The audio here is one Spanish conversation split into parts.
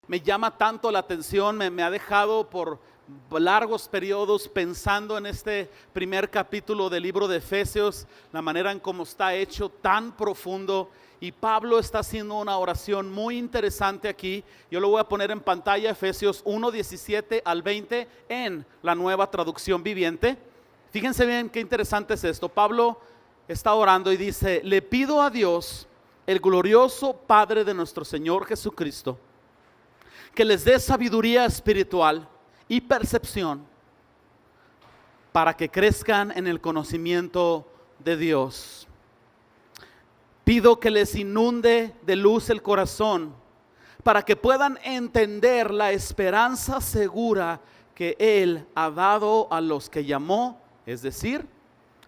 Me llama tanto la atención, me ha dejado por largos periodos pensando en este primer capítulo del libro de Efesios, la manera en cómo está hecho, tan profundo. Y Pablo está haciendo una oración muy interesante aquí. Yo lo voy a poner en pantalla, Efesios 1, 17 al 20 en la Nueva Traducción Viviente. Fíjense bien qué interesante es esto. Pablo está orando y dice: le pido a Dios, el glorioso Padre de nuestro Señor Jesucristo, que les dé sabiduría espiritual y percepción para que crezcan en el conocimiento de Dios. Pido que les inunde de luz el corazón para que puedan entender la esperanza segura que Él ha dado a los que llamó, es decir,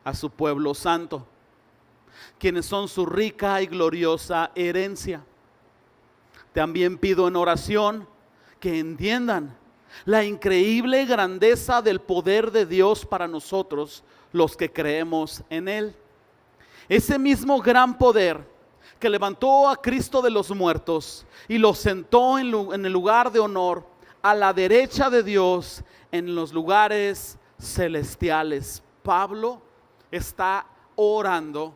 a su pueblo santo, quienes son su rica y gloriosa herencia. También pido en oración que entiendan la increíble grandeza del poder de Dios para nosotros, los que creemos en Él. Ese mismo gran poder que levantó a Cristo de los muertos y lo sentó en el lugar de honor a la derecha de Dios en los lugares celestiales. Pablo está orando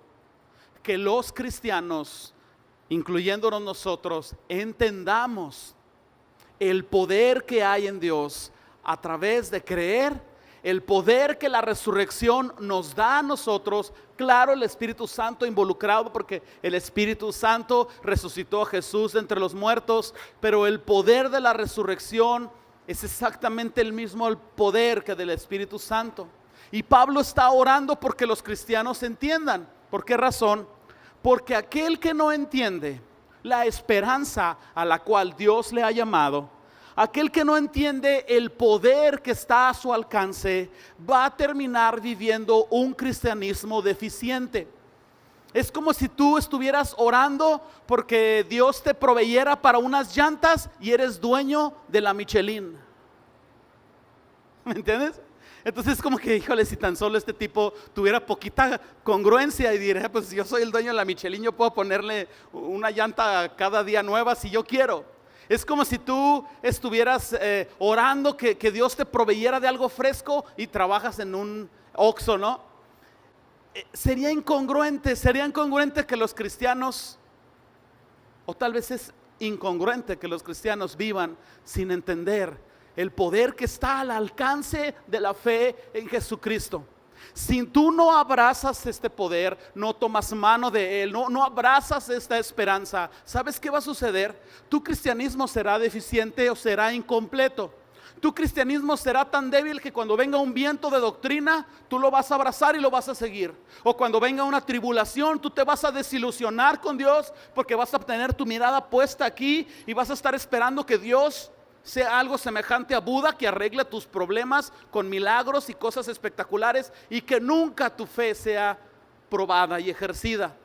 que los cristianos, incluyéndonos nosotros, entendamos el poder que hay en Dios a través de creer, el poder que la resurrección nos da a nosotros. Claro, el Espíritu Santo involucrado, porque el Espíritu Santo resucitó a Jesús de entre los muertos, pero el poder de la resurrección es exactamente el mismo el poder que del Espíritu Santo. Y Pablo está orando porque los cristianos entiendan. ¿Por qué razón? Porque aquel que no entiende la esperanza a la cual Dios le ha llamado, aquel que no entiende el poder que está a su alcance, va a terminar viviendo un cristianismo deficiente. Es como si tú estuvieras orando porque Dios te proveyera para unas llantas y eres dueño de la Michelin. ¿Me entiendes? Entonces es como que, híjole, si tan solo este tipo tuviera poquita congruencia y diría: pues yo soy el dueño de la Michelin, yo puedo ponerle una llanta cada día nueva si yo quiero. Es como si tú estuvieras orando que Dios te proveyera de algo fresco y trabajas en un Oxxo, ¿no? Sería incongruente que los cristianos, o tal vez es incongruente que los cristianos vivan sin entender el poder que está al alcance de la fe en Jesucristo. Si tú no abrazas este poder, no tomas mano de él, no abrazas esta esperanza, ¿sabes qué va a suceder? Tu cristianismo será deficiente o será incompleto. Tu cristianismo será tan débil que cuando venga un viento de doctrina, tú lo vas a abrazar y lo vas a seguir. O cuando venga una tribulación, tú te vas a desilusionar con Dios, porque vas a tener tu mirada puesta aquí y vas a estar esperando que Dios sea algo semejante a Buda, que arregle tus problemas con milagros y cosas espectaculares, y que nunca tu fe sea probada y ejercida.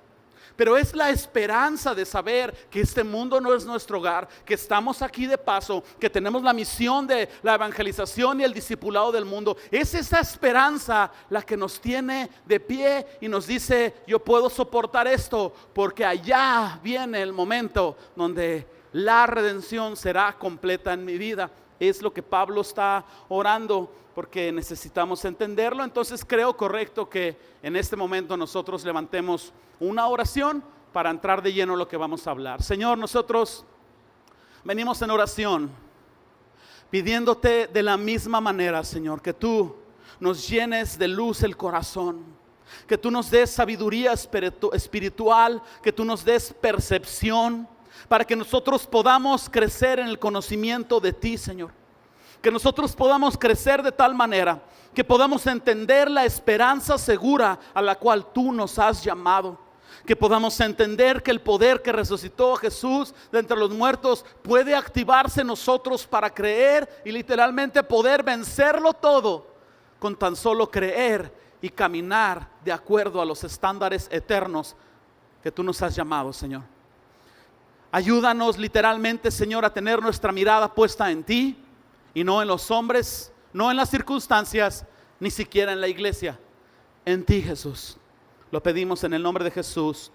Pero es la esperanza de saber que este mundo no es nuestro hogar, que estamos aquí de paso, que tenemos la misión de la evangelización y el discipulado del mundo. Es esa esperanza la que nos tiene de pie y nos dice: yo puedo soportar esto, porque allá viene el momento donde la redención será completa en mi vida. Es lo que Pablo está orando, porque necesitamos entenderlo. Entonces creo correcto que en este momento nosotros levantemos una oración para entrar de lleno en lo que vamos a hablar. Señor, nosotros venimos en oración pidiéndote de la misma manera, Señor, que tú nos llenes de luz el corazón, que tú nos des sabiduría espiritual, que tú nos des percepción, para que nosotros podamos crecer en el conocimiento de ti, Señor. Que nosotros podamos crecer de tal manera que podamos entender la esperanza segura a la cual tú nos has llamado. Que podamos entender que el poder que resucitó a Jesús de entre los muertos puede activarse en nosotros para creer y literalmente poder vencerlo todo con tan solo creer y caminar de acuerdo a los estándares eternos que tú nos has llamado, Señor. Ayúdanos literalmente, Señor, a tener nuestra mirada puesta en ti y no en los hombres, no en las circunstancias, ni siquiera en la iglesia. En ti, Jesús. Lo pedimos en el nombre de Jesús.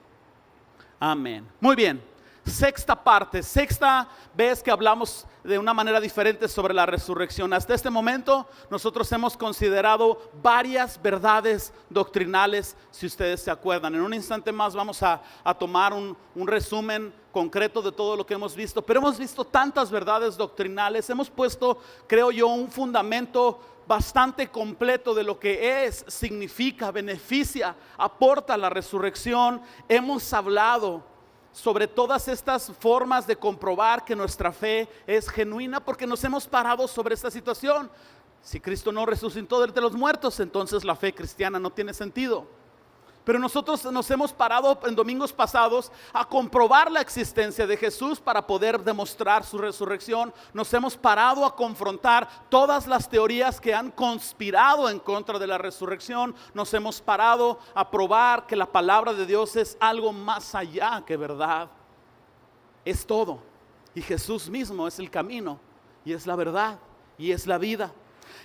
Amén. Muy bien. Sexta vez que hablamos de una manera diferente sobre la resurrección. Hasta este momento nosotros hemos considerado varias verdades doctrinales, si ustedes se acuerdan. En un instante más vamos a tomar un resumen concreto de todo lo que hemos visto, pero hemos visto tantas verdades doctrinales, hemos puesto, creo yo, un fundamento bastante completo de lo que es, significa, beneficia, aporta la resurrección. Hemos hablado sobre todas estas formas de comprobar que nuestra fe es genuina, porque nos hemos parado sobre esta situación. Si Cristo no resucitó de entre los muertos, entonces la fe cristiana no tiene sentido. Pero nosotros nos hemos parado en domingos pasados a comprobar la existencia de Jesús para poder demostrar su resurrección. Nos hemos parado a confrontar todas las teorías que han conspirado en contra de la resurrección. Nos hemos parado a probar que la palabra de Dios es algo más allá que verdad. Es todo. Y Jesús mismo es el camino, y es la verdad, y es la vida.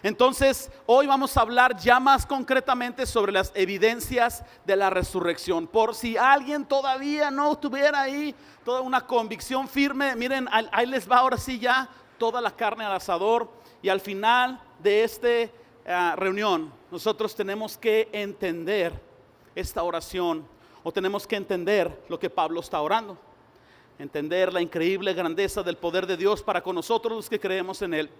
Entonces, hoy vamos a hablar ya más concretamente sobre las evidencias de la resurrección. Por si alguien todavía no tuviera ahí toda una convicción firme, miren, ahí les va ahora sí ya toda la carne al asador. Y al final de esta reunión, nosotros tenemos que entender esta oración, o tenemos que entender lo que Pablo está orando. Entender la increíble grandeza del poder de Dios para con nosotros los que creemos en Él.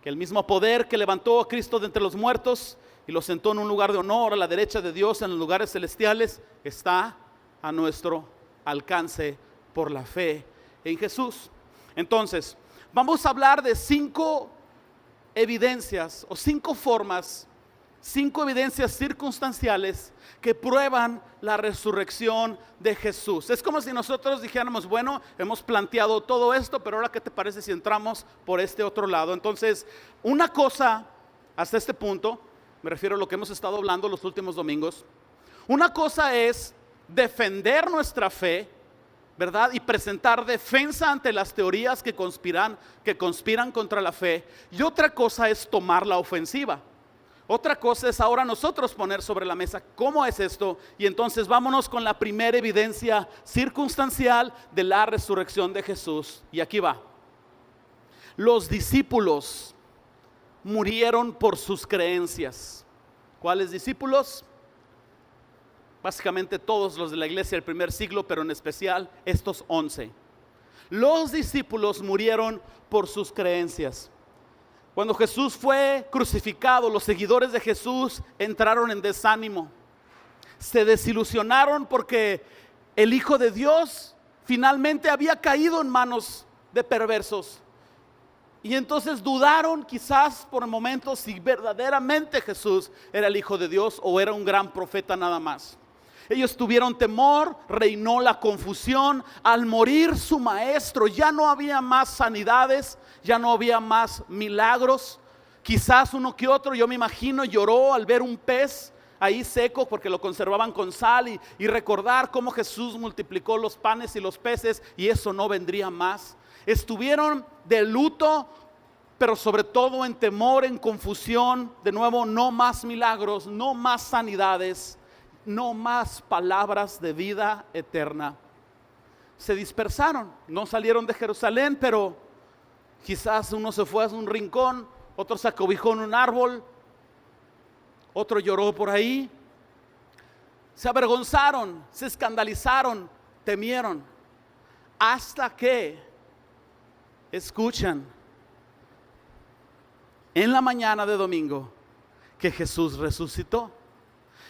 Que el mismo poder que levantó a Cristo de entre los muertos y lo sentó en un lugar de honor a la derecha de Dios en los lugares celestiales, está a nuestro alcance por la fe en Jesús. Entonces, vamos a hablar de 5 evidencias o 5 formas, 5 evidencias circunstanciales que prueban la resurrección de Jesús. Es como si nosotros dijéramos, bueno, hemos planteado todo esto, pero ahora ¿qué te parece si entramos por este otro lado? Entonces, una cosa hasta este punto, me refiero a lo que hemos estado hablando los últimos domingos, una cosa es defender nuestra fe, ¿verdad? Y presentar defensa ante las teorías que conspiran contra la fe, y otra cosa es tomar la ofensiva. Otra cosa es ahora nosotros poner sobre la mesa cómo es esto. Y entonces vámonos con la primera evidencia circunstancial de la resurrección de Jesús. Y aquí va. Los discípulos murieron por sus creencias. ¿Cuáles discípulos? Básicamente todos los de la iglesia del primer siglo, pero en especial estos 11. Los discípulos murieron por sus creencias. Cuando Jesús fue crucificado, los seguidores de Jesús entraron en desánimo. Se desilusionaron porque el Hijo de Dios finalmente había caído en manos de perversos. Y entonces dudaron quizás por momentos si verdaderamente Jesús era el Hijo de Dios o era un gran profeta nada más. Ellos tuvieron temor, reinó la confusión. Al morir su maestro ya no había más sanidades, ya no había más milagros. Quizás uno que otro, yo me imagino, lloró al ver un pez ahí seco porque lo conservaban con sal y recordar cómo Jesús multiplicó los panes y los peces y eso no vendría más. Estuvieron de luto, pero sobre todo en temor, en confusión. De nuevo, no más milagros, no más sanidades, no más palabras de vida eterna. Se dispersaron, no salieron de Jerusalén, pero quizás uno se fue a un rincón, otro se acobijó en un árbol, otro lloró por ahí. Se avergonzaron, se escandalizaron, temieron, hasta que escuchan en la mañana de domingo que Jesús resucitó.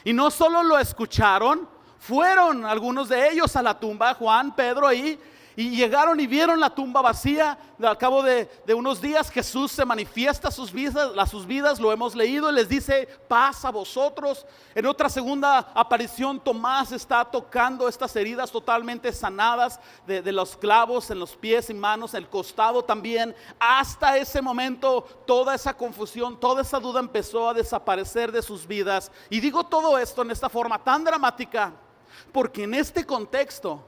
Y no solo lo escucharon, fueron algunos de ellos a la tumba, Juan, Pedro ahí, y llegaron y vieron la tumba vacía. Al cabo de unos días Jesús se manifiesta a sus vidas, lo hemos leído, y les dice, paz a vosotros. En otra segunda aparición Tomás está tocando estas heridas totalmente sanadas de los clavos en los pies y manos, el costado también. Hasta ese momento toda esa confusión, toda esa duda empezó a desaparecer de sus vidas. Y digo todo esto en esta forma tan dramática porque en este contexto,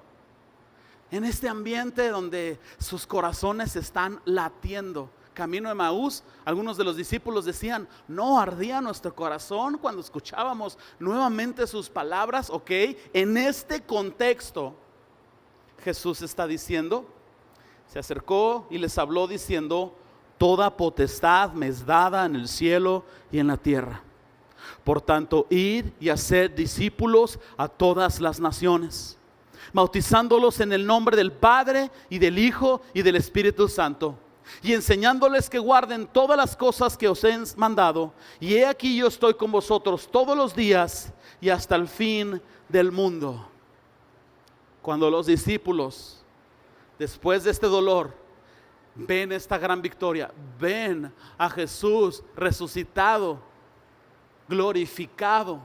en este ambiente donde sus corazones están latiendo, camino de Emaús, algunos de los discípulos decían, no ardía nuestro corazón cuando escuchábamos nuevamente sus palabras. Ok, en este contexto Jesús está diciendo? Se acercó y les habló diciendo: toda potestad me es dada en el cielo y en la tierra. Por tanto, id y haced discípulos a todas las naciones, bautizándolos en el nombre del Padre y del Hijo y del Espíritu Santo, y enseñándoles que guarden todas las cosas que os he mandado. Y he aquí yo estoy con vosotros todos los días y hasta el fin del mundo. Cuando los discípulos, después de este dolor, ven esta gran victoria, ven a Jesús resucitado, glorificado.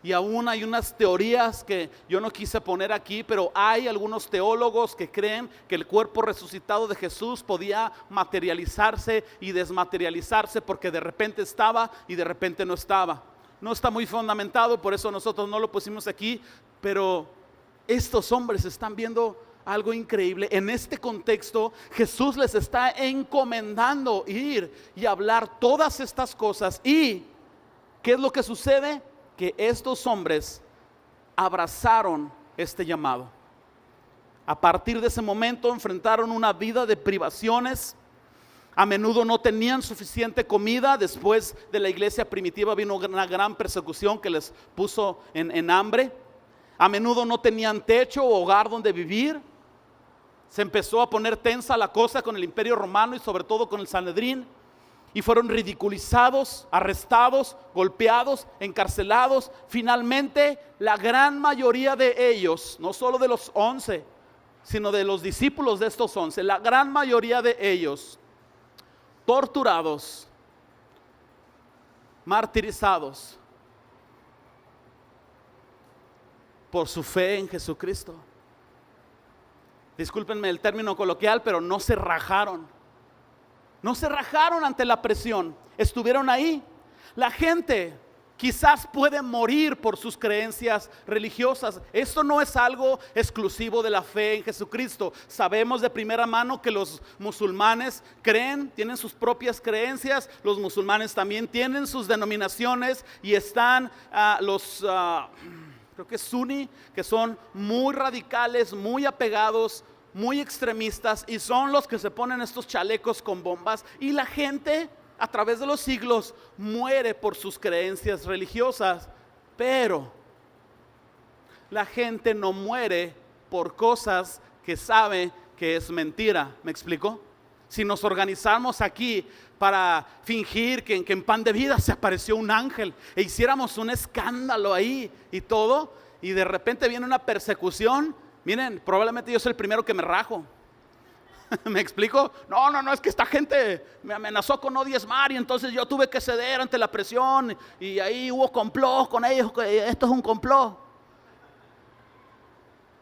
Y aún hay unas teorías que yo no quise poner aquí, pero hay algunos teólogos que creen que el cuerpo resucitado de Jesús podía materializarse y desmaterializarse, porque de repente estaba y de repente no estaba. No está muy fundamentado, por eso nosotros no lo pusimos aquí, pero estos hombres están viendo algo increíble. En este contexto, Jesús les está encomendando ir y hablar todas estas cosas. ¿Y qué es lo que sucede? Que estos hombres abrazaron este llamado. A partir de ese momento enfrentaron una vida de privaciones. A menudo no tenían suficiente comida. Después de la iglesia primitiva vino una gran persecución que les puso en hambre. A menudo no tenían techo o hogar donde vivir. Se empezó a poner tensa la cosa con el Imperio Romano y sobre todo con el Sanedrín. Y fueron ridiculizados, arrestados, golpeados, encarcelados. Finalmente, la gran mayoría de ellos, no solo de los 11, sino de los discípulos de estos 11, la gran mayoría de ellos, torturados, martirizados por su fe en Jesucristo. Discúlpenme el término coloquial, pero no se rajaron. No se rajaron ante la presión, estuvieron ahí. La gente quizás puede morir por sus creencias religiosas. Esto no es algo exclusivo de la fe en Jesucristo. Sabemos de primera mano que los musulmanes creen, tienen sus propias creencias. Los musulmanes también tienen sus denominaciones y están creo que suní, que son muy radicales, muy apegados, muy extremistas, y son los que se ponen estos chalecos con bombas. Y la gente a través de los siglos muere por sus creencias religiosas. Pero la gente no muere por cosas que sabe que es mentira. ¿Me explico? Si nos organizamos aquí para fingir que en Pan de Vida se apareció un ángel e hiciéramos un escándalo ahí y todo, y de repente viene una persecución, miren, probablemente yo soy el primero que me rajo. ¿Me explico? No, es que esta gente me amenazó con no diezmar y entonces yo tuve que ceder ante la presión y ahí hubo complot con ellos, que esto es un complot.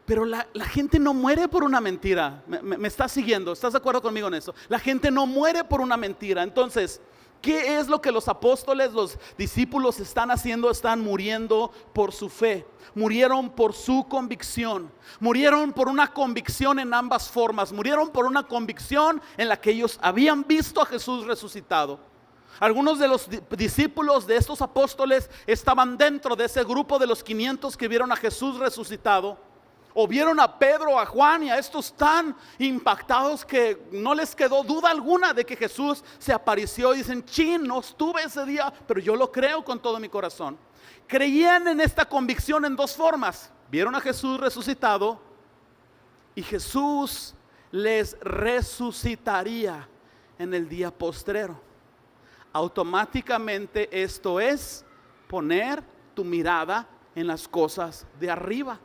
Pero la gente no muere por una mentira. ¿Me estás siguiendo? ¿Estás de acuerdo conmigo en eso? La gente no muere por una mentira. Entonces, ¿qué es lo que los apóstoles, los discípulos están haciendo? Están muriendo por su fe. Murieron por su convicción. Murieron por una convicción en ambas formas. Murieron por una convicción en la que ellos habían visto a Jesús resucitado. Algunos de los discípulos de estos apóstoles estaban dentro de ese grupo de los 500 que vieron a Jesús resucitado. O vieron a Pedro, a Juan y a estos tan impactados que no les quedó duda alguna de que Jesús se apareció. Y dicen: chin, no estuve ese día, pero yo lo creo con todo mi corazón. Creían en esta convicción en dos formas. Vieron a Jesús resucitado y Jesús les resucitaría en el día postrero. Automáticamente esto es poner tu mirada en las cosas de arriba.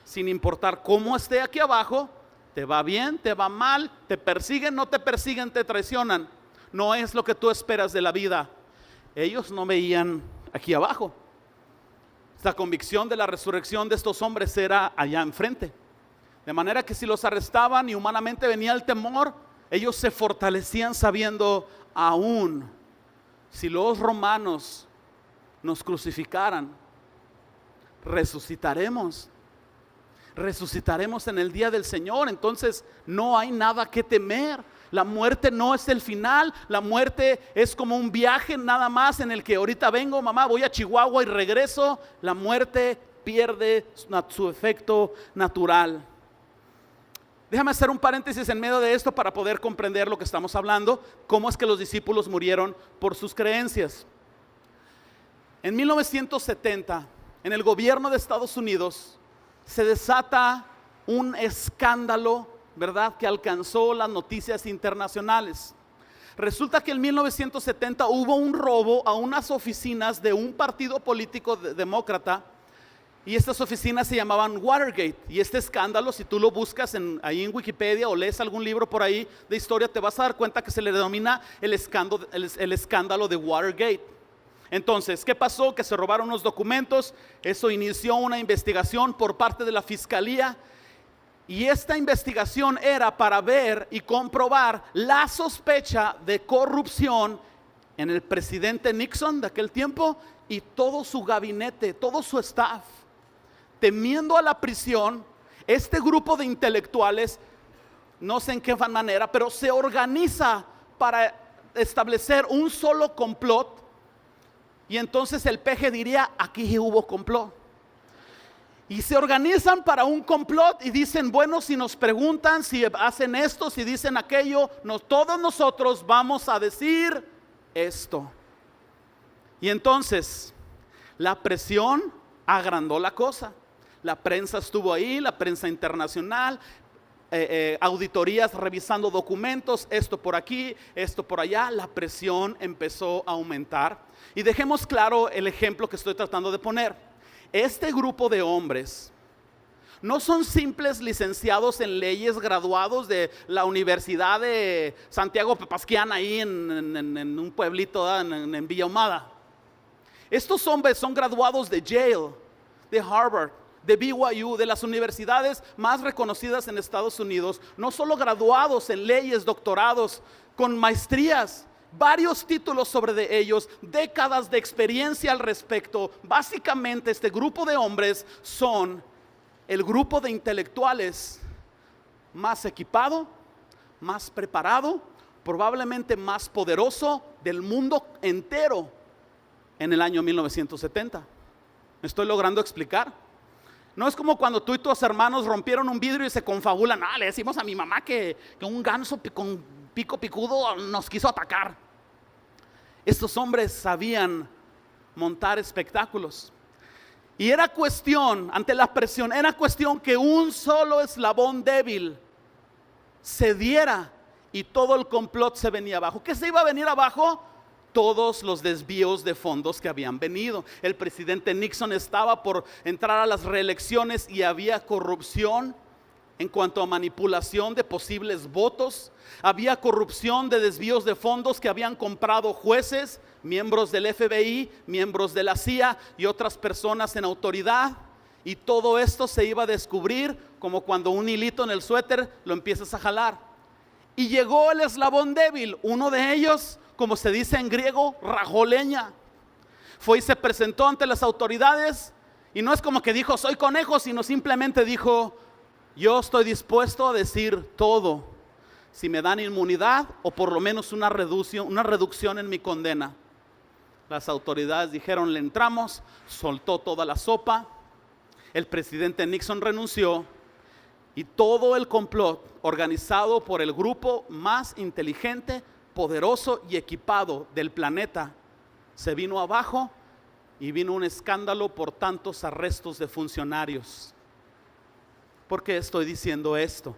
Sin importar cómo esté aquí abajo, te va bien, te va mal, te persiguen, no te persiguen, te traicionan. No es lo que tú esperas de la vida. Ellos no veían aquí abajo. Esta convicción de la resurrección de estos hombres era allá enfrente. De manera que si los arrestaban y humanamente venía el temor, ellos se fortalecían sabiendo: aún si los romanos nos crucificaran, resucitaremos en el día del Señor. Entonces no hay nada que temer. La muerte no es el final. La muerte es como un viaje nada más en el que ahorita vengo, mamá, voy a Chihuahua y regreso. La muerte pierde su efecto natural. Déjame hacer un paréntesis en medio de esto para poder comprender lo que estamos hablando, cómo es que los discípulos murieron por sus creencias. En 1970, en el gobierno de Estados Unidos, se desata un escándalo, ¿verdad?, que alcanzó las noticias internacionales. Resulta que en 1970 hubo un robo a unas oficinas de un partido político demócrata, y estas oficinas se llamaban Watergate. Y este escándalo, si tú lo buscas ahí en Wikipedia o lees algún libro por ahí de historia, te vas a dar cuenta que se le denomina el escándalo de Watergate. Entonces, ¿qué pasó? Que se robaron unos documentos. Eso inició una investigación por parte de la fiscalía. Y esta investigación era para ver y comprobar la sospecha de corrupción en el presidente Nixon de aquel tiempo y todo su gabinete, todo su staff. Temiendo a la prisión, este grupo de intelectuales, no sé en qué manera, pero se organiza para establecer un solo complot. Y entonces el peje diría, aquí hubo complot. Y se organizan para un complot y dicen, bueno, si nos preguntan, si hacen esto, si dicen aquello, todos nosotros vamos a decir esto. Y entonces la presión agrandó la cosa. La prensa estuvo ahí, la prensa internacional, auditorías revisando documentos, esto por aquí, esto por allá. La presión empezó a aumentar. Y dejemos claro el ejemplo que estoy tratando de poner. Este grupo de hombres no son simples licenciados en leyes graduados de la Universidad de Santiago Papasquian ahí en un pueblito en Villa Ahumada. Estos hombres son graduados de Yale, de Harvard, de BYU, de las universidades más reconocidas en Estados Unidos. No solo graduados en leyes, doctorados, con maestrías, varios títulos sobre de ellos, décadas de experiencia al respecto. Básicamente este grupo de hombres son el grupo de intelectuales más equipado, más preparado, probablemente más poderoso del mundo entero en el año 1970. ¿Me estoy logrando explicar? No es como cuando tú y tus hermanos rompieron un vidrio y se confabulan. Le decimos a mi mamá que un ganso con pico picudo nos quiso atacar. Estos hombres sabían montar espectáculos. Y era cuestión, ante la presión, era cuestión que un solo eslabón débil cediera y todo el complot se venía abajo. ¿Qué se iba a venir abajo? Todos los desvíos de fondos que habían venido. El presidente Nixon estaba por entrar a las reelecciones y había corrupción en cuanto a manipulación de posibles votos. Había corrupción de desvíos de fondos que habían comprado jueces, miembros del FBI, miembros de la CIA y otras personas en autoridad. Y todo esto se iba a descubrir como cuando un hilito en el suéter lo empiezas a jalar. Y llegó el eslabón débil, uno de ellos, como se dice en griego, rajó leña. Fue y se presentó ante las autoridades y no es como que dijo soy conejo, sino simplemente dijo yo estoy dispuesto a decir todo si me dan inmunidad o por lo menos una reducción en mi condena. Las autoridades dijeron le entramos, soltó toda la sopa. El presidente Nixon renunció y todo el complot organizado por el grupo más inteligente, poderoso y equipado del planeta se vino abajo y vino un escándalo por tantos arrestos de funcionarios. ¿Por qué estoy diciendo esto?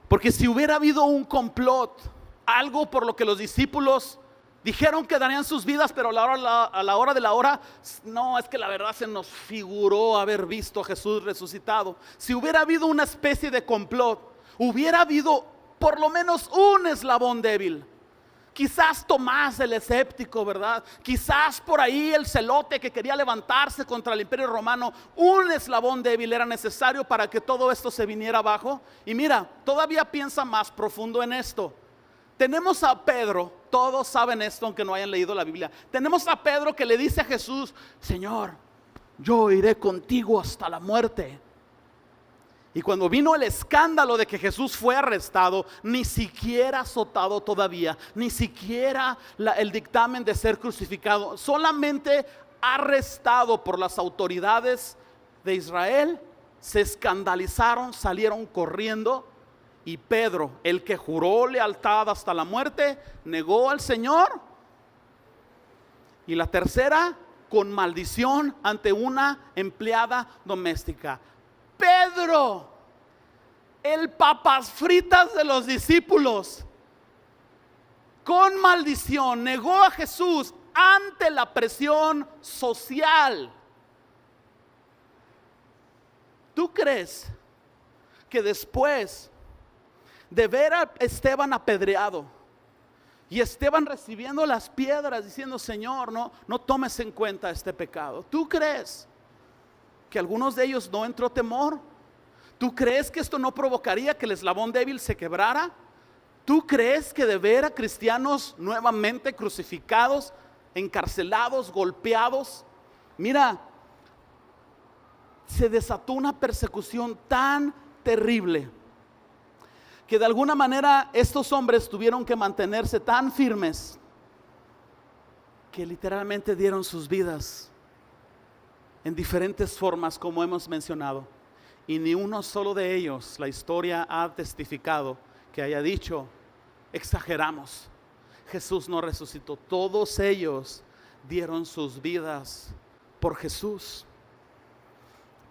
Porque si hubiera habido un complot, algo por lo que los discípulos dijeron que darían sus vidas, pero a la hora de la hora, no, es que la verdad se nos figuró haber visto a Jesús resucitado. Si hubiera habido una especie de complot, hubiera habido por lo menos un eslabón débil. Quizás Tomás el escéptico, ¿verdad? Quizás por ahí el celote que quería levantarse contra el Imperio Romano. Un eslabón débil era necesario para que todo esto se viniera abajo. Y mira, todavía piensa más profundo en esto. Tenemos a Pedro, todos saben esto aunque no hayan leído la Biblia. Tenemos a Pedro que le dice a Jesús, Señor, yo iré contigo hasta la muerte. Y cuando vino el escándalo de que Jesús fue arrestado, ni siquiera azotado todavía, ni siquiera el dictamen de ser crucificado, solamente arrestado por las autoridades de Israel se escandalizaron, salieron corriendo. Y Pedro, el que juró lealtad hasta la muerte, negó al Señor. Y la tercera, con maldición ante una empleada doméstica. Pedro, el papas fritas de los discípulos, con maldición negó a Jesús ante la presión social. ¿Tú crees que después de ver a Esteban apedreado y Esteban recibiendo las piedras diciendo, Señor, no tomes en cuenta este pecado, ¿tú crees que a algunos de ellos no entró temor? ¿Tú crees que esto no provocaría que el eslabón débil se quebrara? ¿Tú crees que de ver a cristianos nuevamente crucificados, encarcelados, golpeados? Mira, se desató una persecución tan terrible que de alguna manera estos hombres tuvieron que mantenerse tan firmes que literalmente dieron sus vidas en diferentes formas, como hemos mencionado. Y ni uno solo de ellos, la historia ha testificado, que haya dicho, exageramos, Jesús no resucitó. Todos ellos dieron sus vidas por Jesús.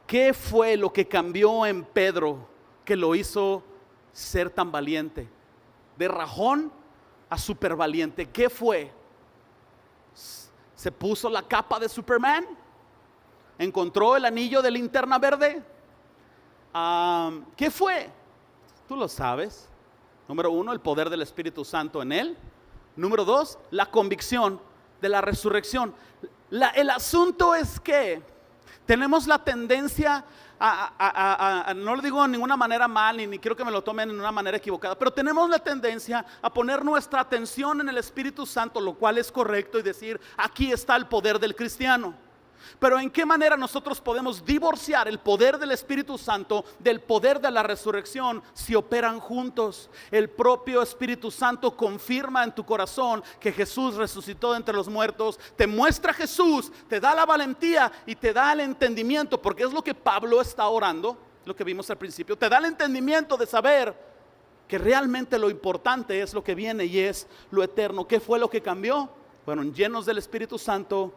¿Qué fue lo que cambió en Pedro que lo hizo ser tan valiente? De rajón a super valiente. ¿Qué fue? ¿Se puso la capa de Superman? ¿Encontró el anillo de linterna verde? ¿Qué fue? Tú lo sabes. Número 1, el poder del Espíritu Santo en él. Número 2, la convicción de la resurrección. El asunto es que tenemos la tendencia no lo digo de ninguna manera mal, ni quiero que me lo tomen en una manera equivocada, pero tenemos la tendencia a poner nuestra atención en el Espíritu Santo, lo cual es correcto, y decir, aquí está el poder del cristiano. Pero ¿en qué manera nosotros podemos divorciar el poder del Espíritu Santo del poder de la resurrección si operan juntos? El propio Espíritu Santo confirma en tu corazón que Jesús resucitó de entre los muertos, te muestra a Jesús, te da la valentía y te da el entendimiento, porque es lo que Pablo está orando, lo que vimos al principio, te da el entendimiento de saber que realmente lo importante es lo que viene y es lo eterno. ¿Qué fue lo que cambió? Fueron llenos del Espíritu Santo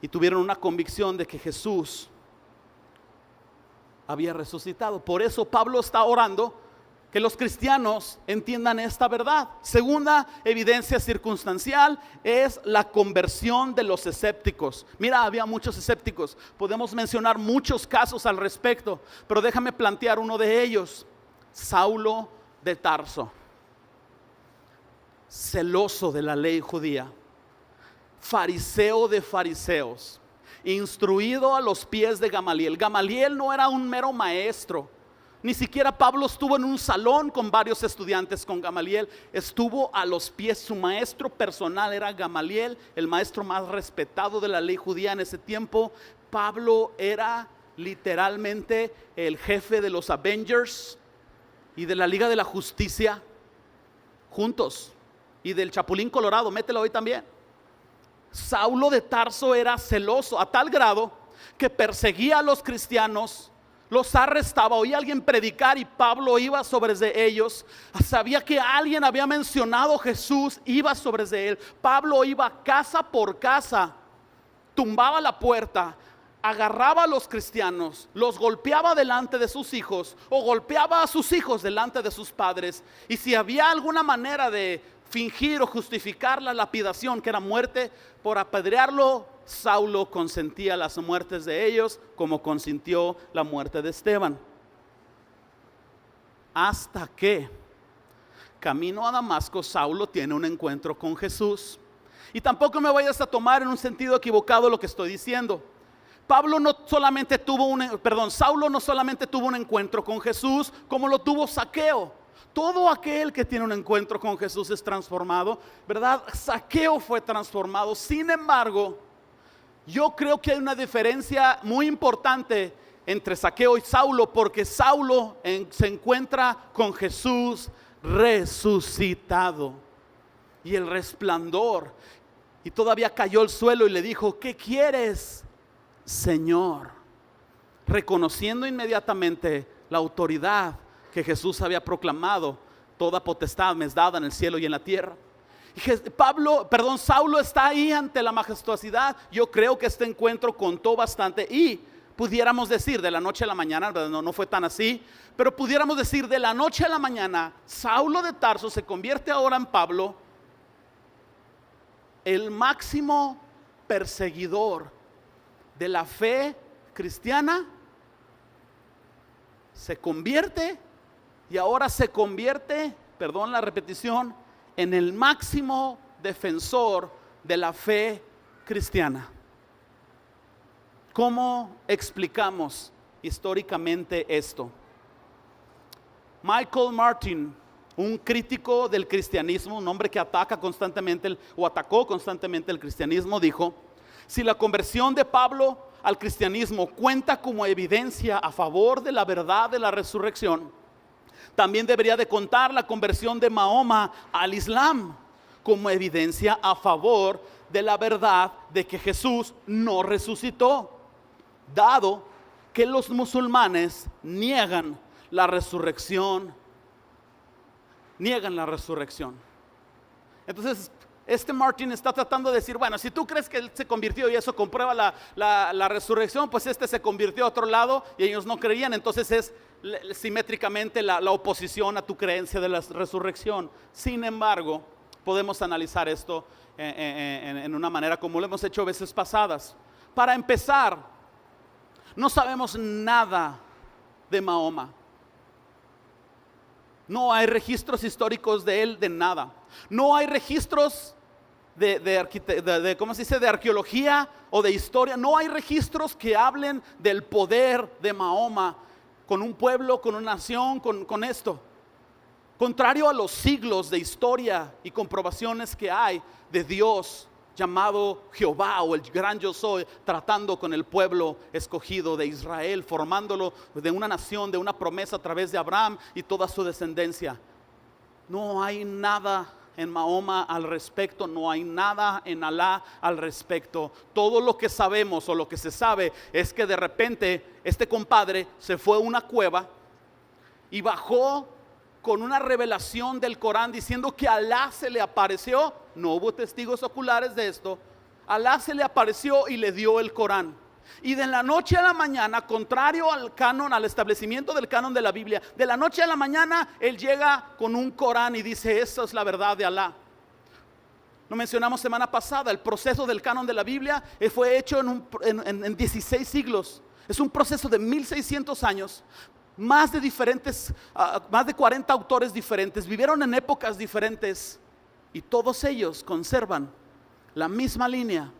y tuvieron una convicción de que Jesús había resucitado. Por eso Pablo está orando que los cristianos entiendan esta verdad. Segunda evidencia circunstancial es la conversión de los escépticos. Mira, había muchos escépticos. Podemos mencionar muchos casos al respecto, pero déjame plantear uno de ellos. Saulo de Tarso, celoso de la ley judía, fariseo de fariseos, instruido a los pies de Gamaliel. Gamaliel no era un mero maestro, ni siquiera Pablo estuvo en un salón con varios estudiantes con Gamaliel, estuvo a los pies. Su maestro personal era Gamaliel, el maestro más respetado de la ley judía en ese tiempo. Pablo era literalmente el jefe de los Avengers y de la Liga de la Justicia juntos, y del Chapulín Colorado, mételo hoy también. Saulo de Tarso era celoso a tal grado que perseguía a los cristianos, los arrestaba, oía a alguien predicar y Pablo iba sobre de ellos. Sabía que alguien había mencionado Jesús, iba sobre de él. Pablo iba casa por casa, tumbaba la puerta, agarraba a los cristianos, los golpeaba delante de sus hijos o golpeaba a sus hijos delante de sus padres. Y si había alguna manera de fingir o justificar la lapidación, que era muerte por apedrearlo, Saulo consentía las muertes de ellos, como consintió la muerte de Esteban. Hasta que, camino a Damasco, Saulo tiene un encuentro con Jesús. Y tampoco me vayas a tomar en un sentido equivocado lo que estoy diciendo. Saulo no solamente tuvo un encuentro con Jesús, como lo tuvo Zaqueo. Todo aquel que tiene un encuentro con Jesús es transformado, ¿verdad? Zaqueo fue transformado. Sin embargo, yo creo que hay una diferencia muy importante entre Zaqueo y Saulo, porque Saulo se encuentra con Jesús resucitado y el resplandor, y todavía cayó al suelo y le dijo, ¿qué quieres, Señor? reconociendo inmediatamente la autoridad que Jesús había proclamado: toda potestad me es dada en el cielo y en la tierra. Y Saulo está ahí ante la majestuosidad. Yo creo que este encuentro contó bastante, y pudiéramos decir de la noche a la mañana, no fue tan así, pero pudiéramos decir de la noche a la mañana, Saulo de Tarso se convierte ahora en Pablo, el máximo perseguidor de la fe cristiana. Se convierte, y ahora se convierte, perdón la repetición, en el máximo defensor de la fe cristiana. ¿Cómo explicamos históricamente esto? Michael Martin, un crítico del cristianismo, un hombre que atacó constantemente el cristianismo, dijo: si la conversión de Pablo al cristianismo cuenta como evidencia a favor de la verdad de la resurrección, también debería de contar la conversión de Mahoma al Islam como evidencia a favor de la verdad de que Jesús no resucitó, dado que los musulmanes niegan la resurrección. Entonces, Martin está tratando de decir: bueno, si tú crees que él se convirtió y eso comprueba la resurrección, pues se convirtió a otro lado y ellos no creían. Entonces es simétricamente la oposición a tu creencia de la resurrección. Sin embargo, podemos analizar esto en una manera como lo hemos hecho veces pasadas. Para empezar, no sabemos nada de Mahoma. No hay registros históricos de él, de nada. No hay registros de arqueología o de historia. No hay registros que hablen del poder de Mahoma con un pueblo, con una nación, con esto. Contrario a los siglos de historia y comprobaciones que hay de Dios llamado Jehová, o el gran yo soy, tratando con el pueblo escogido de Israel, formándolo de una nación, de una promesa a través de Abraham y toda su descendencia. No hay nada en Mahoma al respecto, no hay nada en Alá al respecto. Todo lo que sabemos, o lo que se sabe, es que de repente este compadre se fue a una cueva y bajó con una revelación del Corán diciendo que Alá se le apareció. No hubo testigos oculares de esto. Alá se le apareció y le dio el Corán. Y de la noche a la mañana, contrario al canon, al establecimiento del canon de la Biblia, de la noche a la mañana él llega con un Corán y dice: esa es la verdad de Alá. Lo mencionamos semana pasada. El proceso del canon de la Biblia fue hecho en 16 siglos. Es un proceso de 1600 años. Más de 40 autores diferentes vivieron en épocas diferentes, y todos ellos conservan la misma línea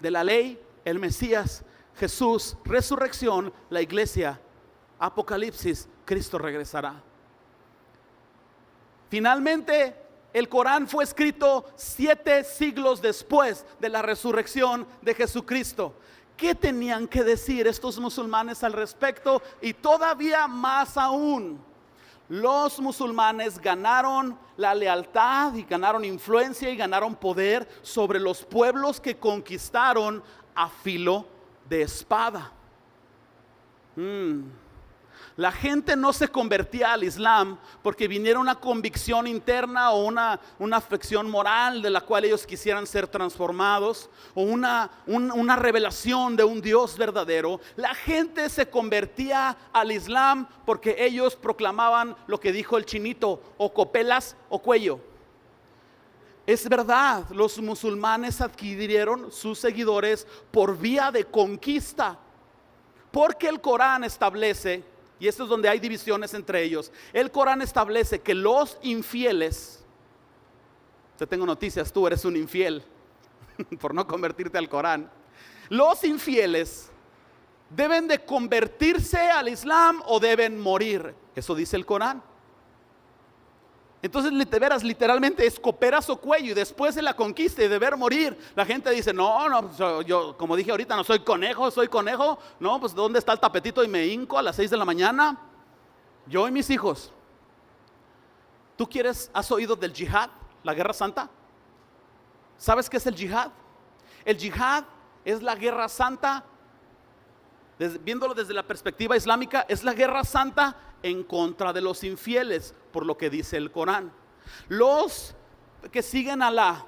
de la ley, el Mesías, Jesús, resurrección, la iglesia, Apocalipsis, Cristo regresará. Finalmente, el Corán fue escrito 7 siglos después de la resurrección de Jesucristo. ¿Qué tenían que decir estos musulmanes al respecto? Y todavía más aún, los musulmanes ganaron la lealtad y ganaron influencia y ganaron poder sobre los pueblos que conquistaron a filo de espada. La gente no se convertía al Islam porque viniera una convicción interna o una afección moral de la cual ellos quisieran ser transformados, o una revelación de un Dios verdadero. La gente se convertía al Islam porque ellos proclamaban lo que dijo el chinito: o copelas o cuello. Es verdad, los musulmanes adquirieron sus seguidores por vía de conquista, porque el Corán establece, y esto es donde hay divisiones entre ellos, el Corán establece que los infieles, te tengo noticias, tú eres un infiel por no convertirte al Corán. Los infieles deben de convertirse al Islam o deben morir. Eso dice el Corán. Entonces, literalmente es coperas o cuello, y después de la conquista y deber morir, la gente dice: no, yo, como dije ahorita, no soy conejo. No, pues ¿dónde está el tapetito? Y me hinco a las 6 de la mañana, yo y mis hijos. ¿Has oído del yihad, la guerra santa? ¿Sabes qué es el yihad? El yihad es la guerra santa viéndolo desde la perspectiva islámica, es la guerra santa en contra de los infieles, por lo que dice el Corán. Los que siguen a Alá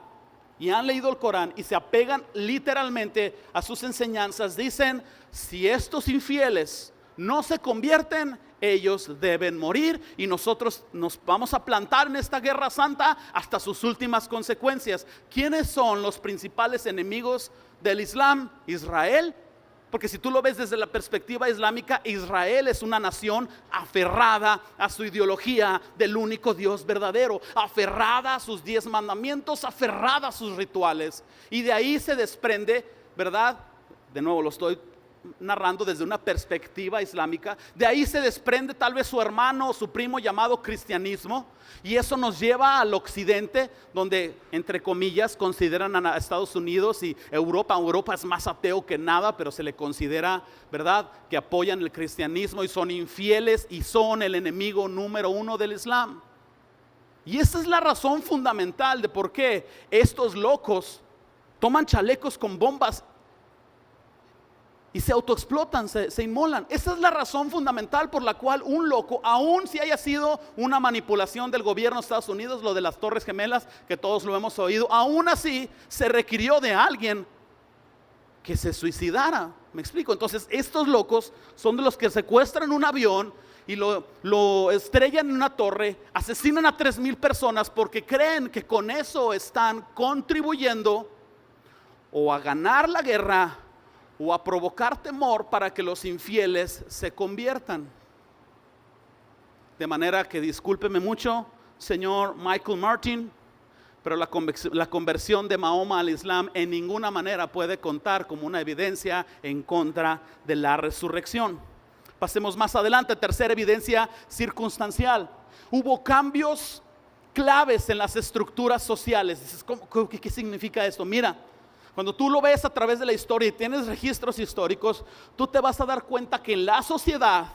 y han leído el Corán y se apegan literalmente a sus enseñanzas, dicen: si estos infieles no se convierten, ellos deben morir, y nosotros nos vamos a plantar en esta guerra santa hasta sus últimas consecuencias. ¿Quiénes son los principales enemigos del Islam? Israel. Porque si tú lo ves desde la perspectiva islámica, Israel es una nación aferrada a su ideología del único Dios verdadero, aferrada a sus 10 mandamientos, aferrada a sus rituales. Y de ahí se desprende, ¿verdad? De nuevo lo estoy narrando desde una perspectiva islámica. De ahí se desprende tal vez su hermano o su primo llamado cristianismo. Y eso nos lleva al occidente, donde entre comillas consideran a Estados Unidos y Europa. Europa es más ateo que nada, pero se le considera, ¿verdad?, que apoyan el cristianismo y son infieles y son el enemigo número 1 del Islam. Y esa es la razón fundamental de por qué estos locos toman chalecos con bombas y se autoexplotan, se inmolan. Esa es la razón fundamental por la cual un loco, aun si haya sido una manipulación del gobierno de Estados Unidos, lo de las Torres Gemelas, que todos lo hemos oído, aún así se requirió de alguien que se suicidara. ¿Me explico? Entonces estos locos son de los que secuestran un avión y lo estrellan en una torre, asesinan a 3,000 personas porque creen que con eso están contribuyendo o a ganar la guerra o a provocar temor para que los infieles se conviertan. De manera que, discúlpeme mucho, señor Michael Martin, pero la conversión de Mahoma al Islam en ninguna manera puede contar como una evidencia en contra de la resurrección. Pasemos más adelante. Tercera evidencia circunstancial. Hubo cambios claves en las estructuras sociales. Dices, ¿qué significa esto? Mira, cuando tú lo ves a través de la historia y tienes registros históricos, tú te vas a dar cuenta que en la sociedad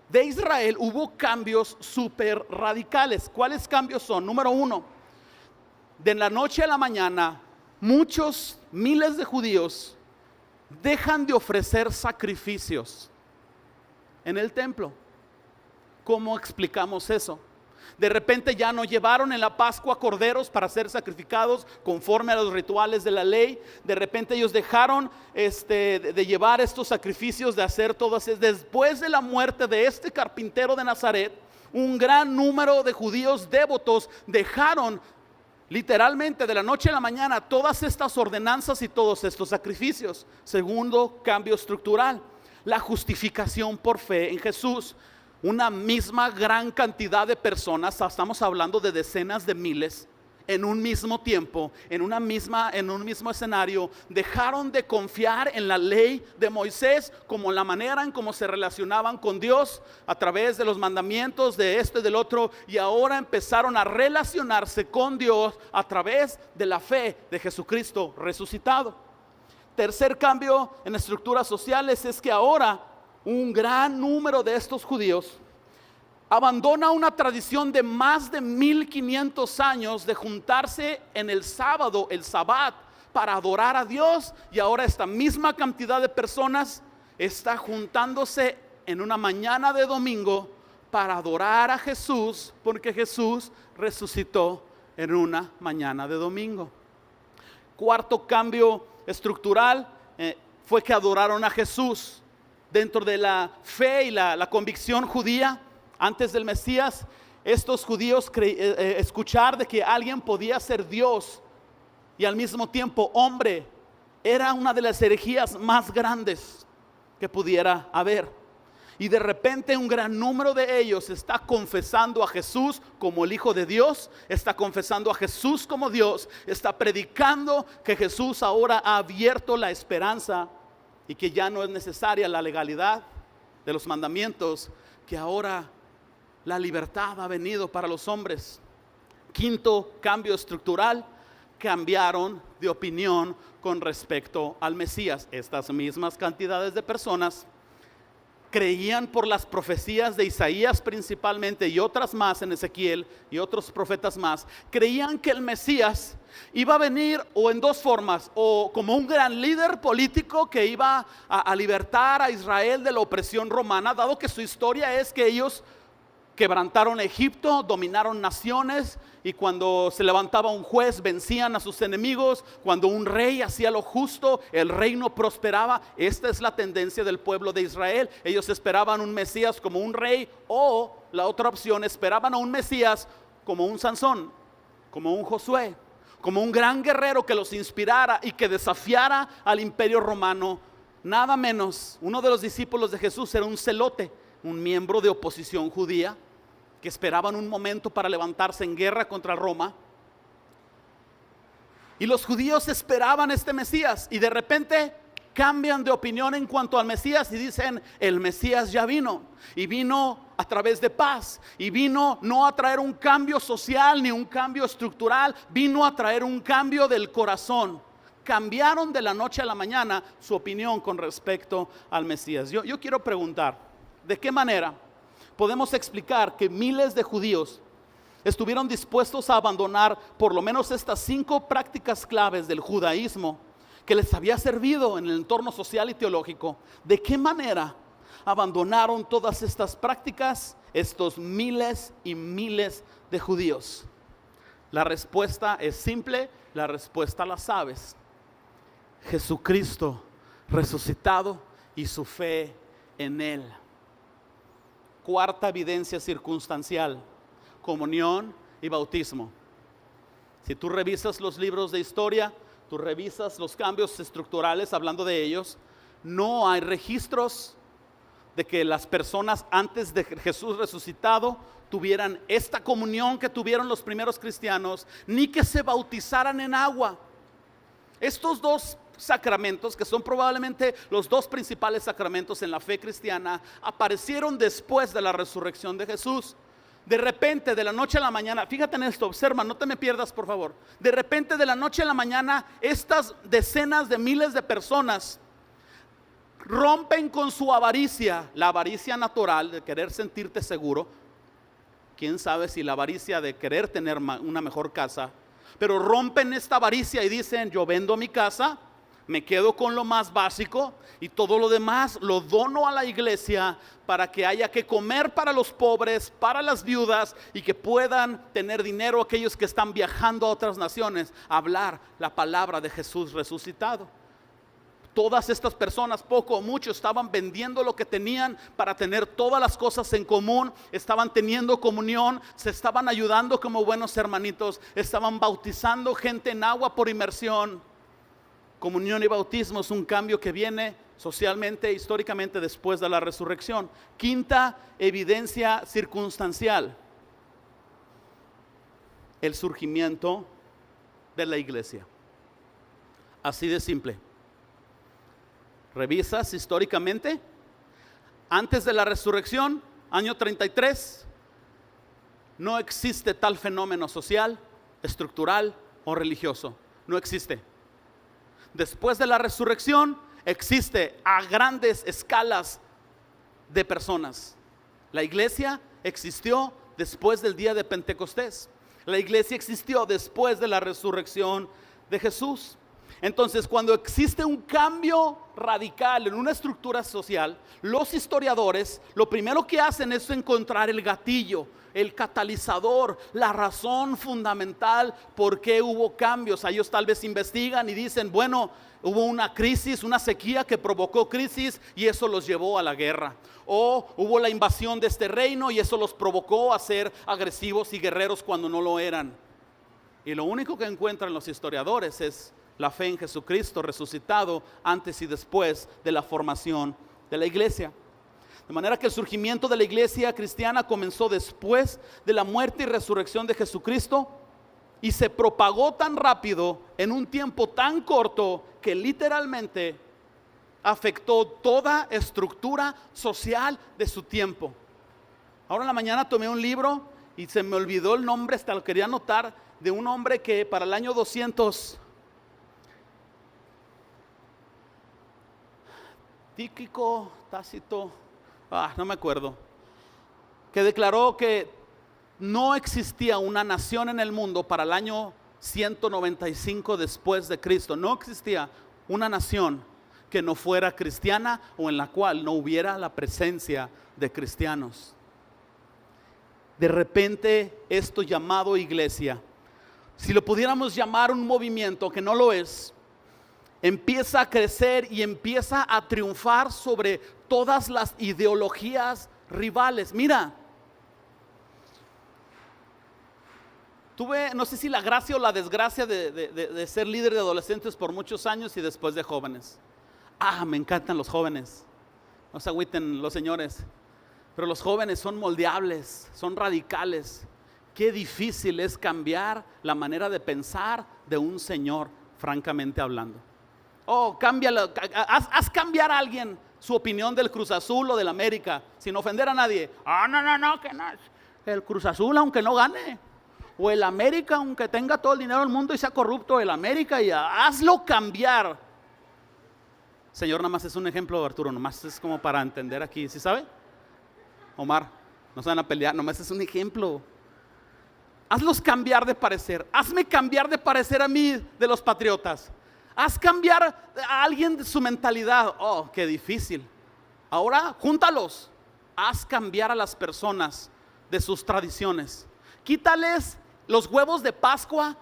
de Israel hubo cambios súper radicales. ¿Cuáles cambios son? Número 1, de la noche a la mañana, miles de judíos dejan de ofrecer sacrificios en el templo. ¿Cómo explicamos eso? De repente ya no llevaron en la Pascua corderos para ser sacrificados conforme a los rituales de la ley. De repente ellos dejaron de llevar estos sacrificios, de hacer todo eso. Después de la muerte de este carpintero de Nazaret, un gran número de judíos devotos dejaron literalmente de la noche a la mañana todas estas ordenanzas y todos estos sacrificios. Segundo cambio estructural, la justificación por fe en Jesús. Una misma gran cantidad de personas, estamos hablando de decenas de miles, en un mismo tiempo, en un mismo escenario, dejaron de confiar en la ley de Moisés como la manera en cómo se relacionaban con Dios a través de los mandamientos de esto y del otro, y ahora empezaron a relacionarse con Dios a través de la fe de Jesucristo resucitado. Tercer cambio en estructuras sociales es que ahora un gran número de estos judíos abandona una tradición de más de 1500 años de juntarse en el sábado, el Sabbat, para adorar a Dios, y ahora esta misma cantidad de personas está juntándose en una mañana de domingo para adorar a Jesús, porque Jesús resucitó en una mañana de domingo. Cuarto cambio estructural fue que adoraron a Jesús. Dentro de la fe y la convicción judía antes del Mesías, estos judíos escuchar de que alguien podía ser Dios y al mismo tiempo hombre era una de las herejías más grandes que pudiera haber. Y de repente un gran número de ellos está confesando a Jesús como el Hijo de Dios, está confesando a Jesús como Dios, está predicando que Jesús ahora ha abierto la esperanza y que ya no es necesaria la legalidad de los mandamientos, que ahora la libertad ha venido para los hombres. Quinto cambio estructural, cambiaron de opinión con respecto al Mesías. Estas mismas cantidades de personas creían por las profecías de Isaías principalmente y otras más en Ezequiel y otros profetas más, creían que el Mesías iba a venir o en dos formas, o como un gran líder político que iba a libertar a Israel de la opresión romana, dado que su historia es que ellos quebrantaron Egipto, dominaron naciones, y cuando se levantaba un juez vencían a sus enemigos. Cuando un rey hacía lo justo, el reino prosperaba. Esta es la tendencia del pueblo de Israel. Ellos esperaban un Mesías como un rey, o la otra opción, esperaban a un Mesías como un Sansón, como un Josué, como un gran guerrero que los inspirara y que desafiara al imperio romano. Nada menos, uno de los discípulos de Jesús era un celote, un miembro de oposición judía, que esperaban un momento para levantarse en guerra contra Roma. Y los judíos esperaban este Mesías, y de repente cambian de opinión en cuanto al Mesías y dicen: el Mesías ya vino, y vino a través de paz, y vino no a traer un cambio social ni un cambio estructural, vino a traer un cambio del corazón. Cambiaron de la noche a la mañana su opinión con respecto al Mesías. Yo quiero preguntar, ¿de qué manera podemos explicar que miles de judíos estuvieron dispuestos a abandonar por lo menos estas 5 prácticas claves del judaísmo que les había servido en el entorno social y teológico? ¿De qué manera abandonaron todas estas prácticas estos miles y miles de judíos? La respuesta es simple, la respuesta la sabes: Jesucristo resucitado y su fe en Él. Cuarta evidencia circunstancial: comunión y bautismo. Si tú revisas los libros de historia, tú revisas los cambios estructurales, hablando de ellos, no hay registros de que las personas antes de Jesús resucitado tuvieran esta comunión que tuvieron los primeros cristianos, ni que se bautizaran en agua. Estos dos sacramentos, que son probablemente los dos principales sacramentos en la fe cristiana, aparecieron después de la resurrección de Jesús. De repente, de la noche a la mañana, fíjate en esto, observa, no te me pierdas por favor. De repente, de la noche a la mañana, estas decenas de miles de personas rompen con su avaricia, la avaricia natural de querer sentirte seguro. Quién sabe si la avaricia de querer tener una mejor casa, pero rompen esta avaricia y dicen: yo vendo mi casa, me quedo con lo más básico y todo lo demás lo dono a la iglesia para que haya que comer para los pobres, para las viudas, y que puedan tener dinero aquellos que están viajando a otras naciones a hablar la palabra de Jesús resucitado. Todas estas personas, poco o mucho, estaban vendiendo lo que tenían para tener todas las cosas en común. Estaban teniendo comunión, se estaban ayudando como buenos hermanitos, estaban bautizando gente en agua por inmersión. Comunión y bautismo es un cambio que viene socialmente, históricamente, después de la resurrección. Quinta evidencia circunstancial: el surgimiento de la iglesia. Así de simple. Revisas históricamente, antes de la resurrección, año 33, no existe tal fenómeno social, estructural o religioso. No existe. Después de la resurrección existe a grandes escalas de personas. La iglesia existió después del día de Pentecostés. La iglesia existió después de la resurrección de Jesús. Entonces, cuando existe un cambio radical en una estructura social, los historiadores lo primero que hacen es encontrar el gatillo, el catalizador, la razón fundamental por qué hubo cambios. Ellos tal vez investigan y dicen: bueno, hubo una crisis, una sequía que provocó crisis y eso los llevó a la guerra. O hubo la invasión de este reino y eso los provocó a ser agresivos y guerreros cuando no lo eran. Y lo único que encuentran los historiadores es la fe en Jesucristo resucitado antes y después de la formación de la iglesia. De manera que el surgimiento de la iglesia cristiana comenzó después de la muerte y resurrección de Jesucristo, y se propagó tan rápido en un tiempo tan corto que literalmente afectó toda estructura social de su tiempo. Ahora en la mañana tomé un libro y se me olvidó el nombre, hasta lo quería anotar, de un hombre que para el año 200, Tíquico, Tácito, no me acuerdo, que declaró que no existía una nación en el mundo para el año 195 después de Cristo. No existía una nación que no fuera cristiana o en la cual no hubiera la presencia de cristianos. De repente esto llamado iglesia, si lo pudiéramos llamar un movimiento, que no lo es, empieza a crecer y empieza a triunfar sobre todas las ideologías rivales. Mira, tuve, no sé si la gracia o la desgracia de ser líder de adolescentes por muchos años y después de jóvenes. Me encantan los jóvenes, no se agüiten los señores, pero los jóvenes son moldeables, son radicales. Qué difícil es cambiar la manera de pensar de un señor, francamente hablando. Cámbialo, haz cambiar a alguien su opinión del Cruz Azul o del América, sin ofender a nadie. No, que no. El Cruz Azul aunque no gane, o el América aunque tenga todo el dinero del mundo y sea corrupto, el América, y hazlo cambiar. Señor, nada más es un ejemplo, Arturo, nomás es como para entender aquí, ¿sí sabe? Omar, no se van a pelear, nomás es un ejemplo. Hazlos cambiar de parecer. Hazme cambiar de parecer a mí de los patriotas. Haz cambiar a alguien de su mentalidad. Qué difícil. Ahora, júntalos. Haz cambiar a las personas de sus tradiciones. Quítales los huevos de Pascua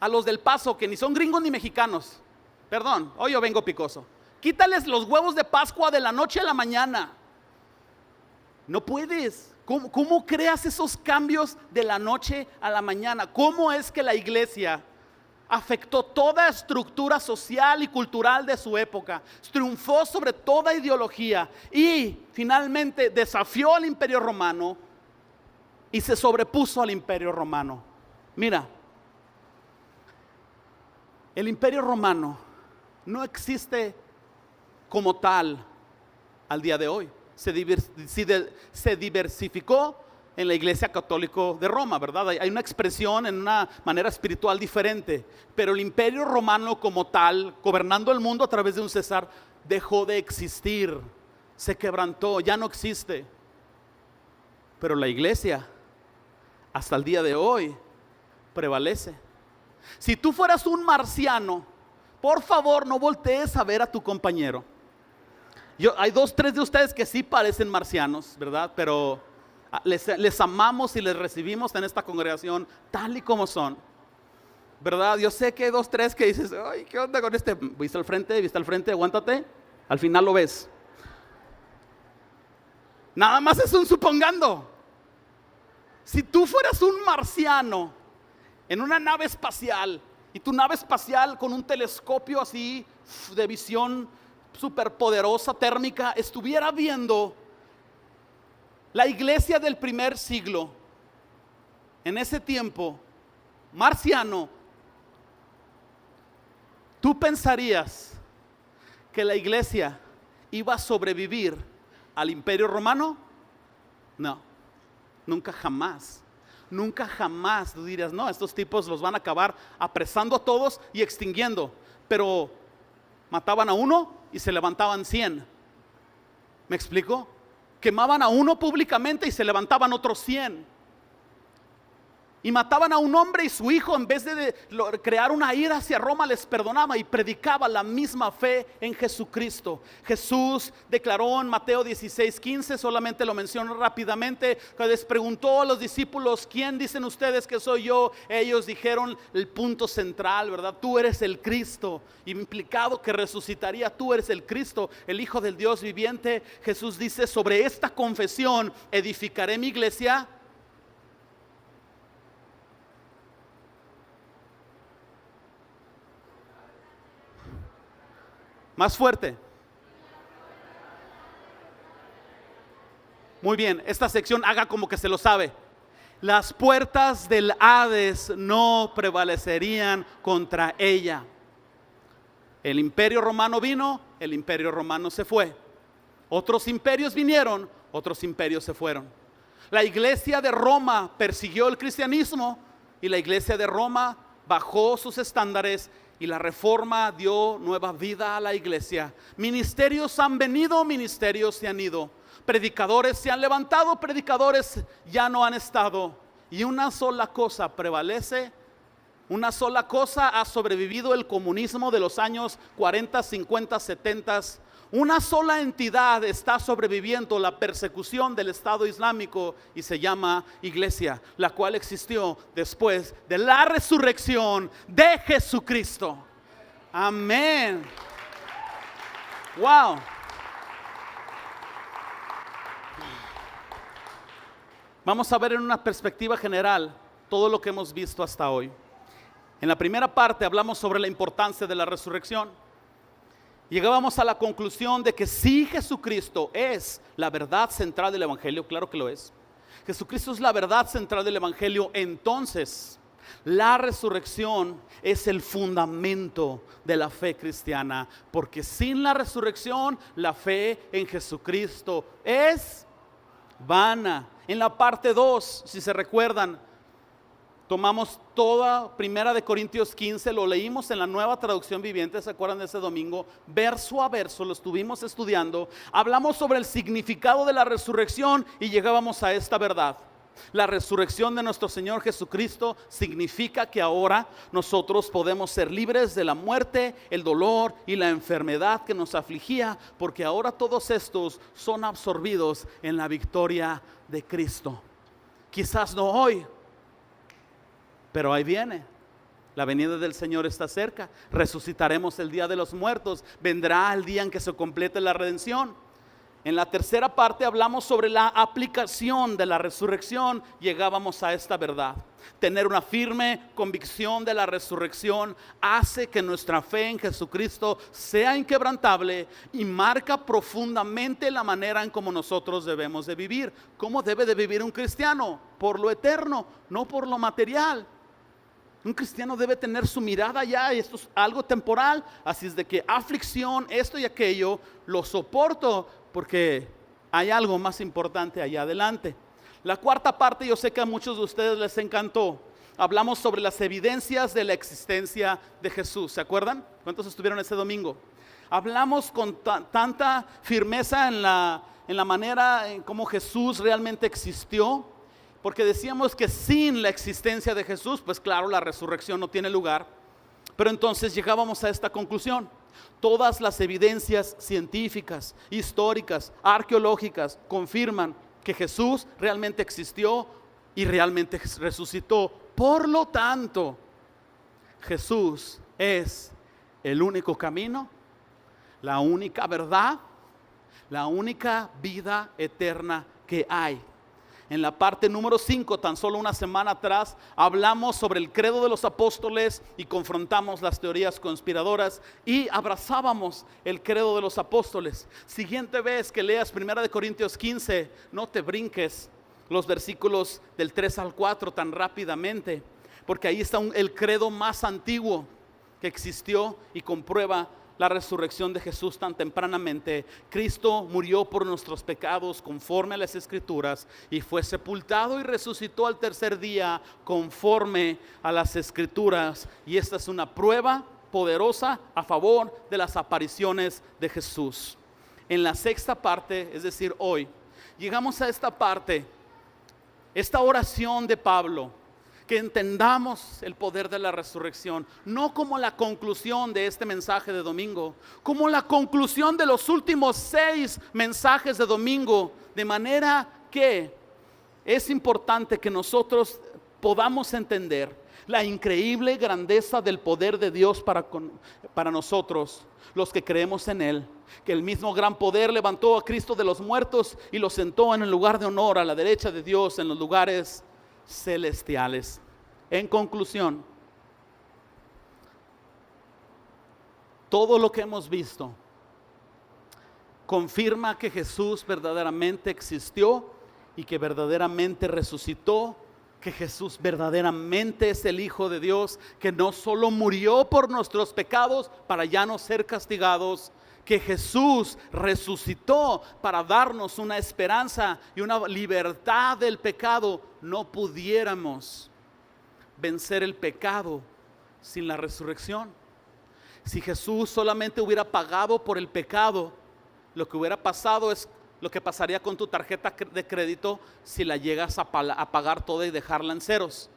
a los del Paso, que ni son gringos ni mexicanos. Perdón, hoy yo vengo picoso. Quítales los huevos de Pascua de la noche a la mañana. No puedes. ¿Cómo creas esos cambios de la noche a la mañana? ¿Cómo es que la iglesia afectó toda estructura social y cultural de su época? Triunfó sobre toda ideología y finalmente desafió al Imperio Romano y se sobrepuso al Imperio Romano. Mira, el Imperio Romano no existe como tal al día de hoy. Se diversificó en la Iglesia Católica de Roma, ¿verdad? Hay una expresión en una manera espiritual diferente, pero el Imperio Romano como tal, gobernando el mundo a través de un César, dejó de existir, se quebrantó, ya no existe. Pero la iglesia, hasta el día de hoy, prevalece. Si tú fueras un marciano, por favor no voltees a ver a tu compañero. Hay 2, 3 de ustedes que sí parecen marcianos, ¿verdad? Pero les amamos y les recibimos en esta congregación tal y como son, ¿verdad? Yo sé que hay 2, 3 que dices, ay, ¿qué onda con este? ¿Viste al frente? Aguántate, al final lo ves. Nada más es un supongando. Si tú fueras un marciano en una nave espacial y tu nave espacial con un telescopio así de visión superpoderosa térmica estuviera viendo la iglesia del primer siglo, en ese tiempo marciano, ¿tú pensarías que la iglesia iba a sobrevivir al Imperio Romano? No, nunca jamás. Nunca jamás. Tú dirías, no, estos tipos los van a acabar apresando a todos y extinguiendo. Pero mataban a uno y se levantaban 100. ¿Me explico? Quemaban a uno públicamente y se levantaban otros 100. Y mataban a un hombre y su hijo, en vez de crear una ira hacia Roma, les perdonaba y predicaba la misma fe en Jesucristo. Jesús declaró en Mateo 16:15, solamente lo menciono rápidamente, que les preguntó a los discípulos, ¿quién dicen ustedes que soy yo? Ellos dijeron el punto central, ¿verdad? Tú eres el Cristo, implicado que resucitaría, tú eres el Cristo, el Hijo del Dios viviente. Jesús dice, sobre esta confesión edificaré mi iglesia. Más fuerte. Muy bien, esta sección haga como que se lo sabe. Las puertas del Hades no prevalecerían contra ella. El Imperio Romano vino, el Imperio Romano se fue. Otros imperios vinieron, otros imperios se fueron. La iglesia de Roma persiguió el cristianismo y la iglesia de Roma bajó sus estándares y la reforma dio nueva vida a la iglesia. Ministerios han venido, ministerios se han ido. Predicadores se han levantado, predicadores ya no han estado. Y una sola cosa prevalece, una sola cosa ha sobrevivido: el comunismo de los años 40, 50, 70. Una sola entidad está sobreviviendo la persecución del Estado Islámico y se llama iglesia, la cual existió después de la resurrección de Jesucristo. Amén. Wow. Vamos a ver en una perspectiva general todo lo que hemos visto hasta hoy. En la primera parte hablamos sobre la importancia de la resurrección. Llegábamos a la conclusión de que si Jesucristo es la verdad central del Evangelio, claro que lo es. Jesucristo es la verdad central del Evangelio, entonces la resurrección es el fundamento de la fe cristiana, porque sin la resurrección la fe en Jesucristo es vana. En la parte 2, si se recuerdan, tomamos toda Primera de Corintios 15, lo leímos en la Nueva Traducción Viviente, ¿se acuerdan de ese domingo? Verso a verso lo estuvimos estudiando, hablamos sobre el significado de la resurrección y llegábamos a esta verdad. La resurrección de nuestro Señor Jesucristo significa que ahora nosotros podemos ser libres de la muerte, el dolor y la enfermedad que nos afligía, porque ahora todos estos son absorbidos en la victoria de Cristo. Quizás no hoy, pero ahí viene. La venida del Señor está cerca. Resucitaremos el día de los muertos. Vendrá el día en que se complete la redención. En la tercera parte hablamos sobre la aplicación de la resurrección. Llegábamos a esta verdad. Tener una firme convicción de la resurrección hace que nuestra fe en Jesucristo sea inquebrantable y marca profundamente la manera en cómo nosotros debemos de vivir. ¿Cómo debe de vivir un cristiano? Por lo eterno, no por lo material. Un cristiano debe tener su mirada ya, esto es algo temporal, así es de que aflicción, esto y aquello, lo soporto porque hay algo más importante allá adelante. La cuarta parte, yo sé que a muchos de ustedes les encantó. Hablamos sobre las evidencias de la existencia de Jesús, ¿se acuerdan? ¿Cuántos estuvieron ese domingo? Hablamos con tanta firmeza en la manera en cómo Jesús realmente existió. Porque decíamos que sin la existencia de Jesús, pues claro, la resurrección no tiene lugar. Pero entonces llegábamos a esta conclusión. Todas las evidencias científicas, históricas, arqueológicas confirman que Jesús realmente existió y realmente resucitó. Por lo tanto, Jesús es el único camino, la única verdad, la única vida eterna que hay. En la parte número 5, tan solo una semana atrás, hablamos sobre el credo de los apóstoles y confrontamos las teorías conspiradoras y abrazábamos el credo de los apóstoles. Siguiente vez que leas 1 de Corintios 15, no te brinques los versículos del 3 al 4 tan rápidamente, porque ahí está el credo más antiguo que existió y comprueba la resurrección de Jesús tan tempranamente. Cristo murió por nuestros pecados conforme a las Escrituras y fue sepultado y resucitó al tercer día conforme a las Escrituras. Y esta es una prueba poderosa a favor de las apariciones de Jesús. En la sexta parte, es decir, hoy, llegamos a esta parte, esta oración de Pablo. Que entendamos el poder de la resurrección, no como la conclusión de este mensaje de domingo, como la conclusión de los últimos 6 mensajes de domingo, de manera que es importante que nosotros podamos entender la increíble grandeza del poder de Dios para nosotros, los que creemos en Él. Que el mismo gran poder levantó a Cristo de los muertos y lo sentó en el lugar de honor a la derecha de Dios en los lugares celestiales. En conclusión, todo lo que hemos visto confirma que Jesús verdaderamente existió y que verdaderamente resucitó, que Jesús verdaderamente es el Hijo de Dios, que no solo murió por nuestros pecados para ya no ser castigados, que Jesús resucitó para darnos una esperanza y una libertad del pecado. No pudiéramos vencer el pecado sin la resurrección. Si Jesús solamente hubiera pagado por el pecado, lo que hubiera pasado es lo que pasaría con tu tarjeta de crédito si la llegas a pagar toda y dejarla en ceros.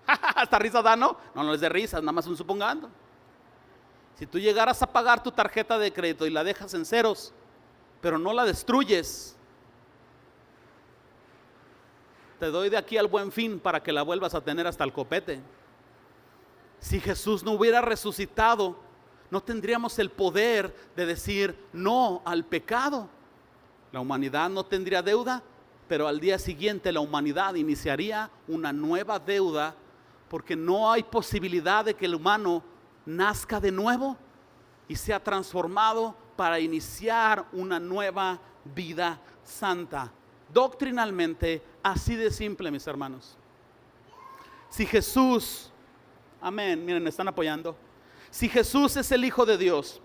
¿Hasta risa da, no? No es de risa, nada más un supongando. Si tú llegaras a pagar tu tarjeta de crédito y la dejas en ceros, pero no la destruyes, te doy de aquí al Buen Fin para que la vuelvas a tener hasta el copete. Si Jesús no hubiera resucitado, no tendríamos el poder de decir no al pecado. La humanidad no tendría deuda, pero al día siguiente la humanidad iniciaría una nueva deuda, porque no hay posibilidad de que el humano nazca de nuevo y sea transformado para iniciar una nueva vida santa. Doctrinalmente, así de simple, mis hermanos. Si Jesús, amén, miren, me están apoyando. Si Jesús es el Hijo de Dios,